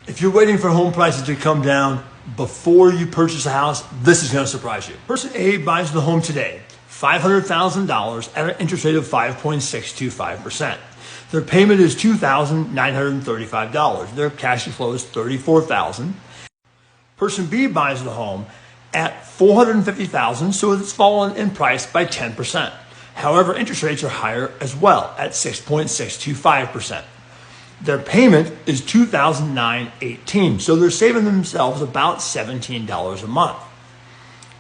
If you're waiting for home prices to come down before you purchase a house, this is going to surprise you. Person A buys the home today, $500,000 at an interest rate of 5.625%. Their payment is $2,935. Their cash flow is $34,000. Person B buys the home at $450,000, so it's fallen in price by 10%. However, interest rates are higher as well at 6.625%. Their payment is $2,918, so they're saving themselves about $17 a month.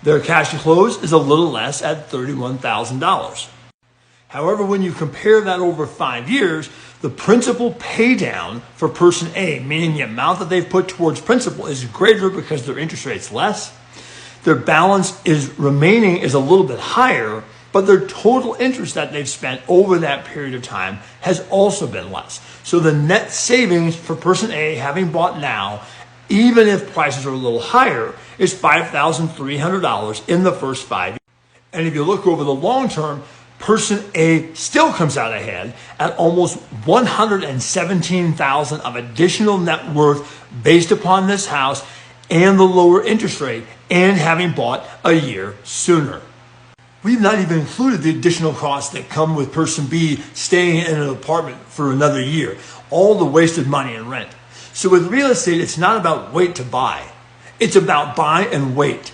Their cash to close is a little less at $31,000. However, when you compare that over 5 years, the principal pay down for person A, meaning the amount that they've put towards principal, is greater because their interest rate's less. Their balance remaining is a little bit higher, but their total interest that they've spent over that period of time has also been less. So the net savings for person A, having bought now, even if prices are a little higher, is $5,300 in the first 5 years. And if you look over the long term, person A still comes out ahead at almost $117,000 of additional net worth based upon this house and the lower interest rate and having bought a year sooner. We've not even included the additional costs that come with person B staying in an apartment for another year, all the wasted money in rent. So with real estate, it's not about wait to buy. It's about buy and wait.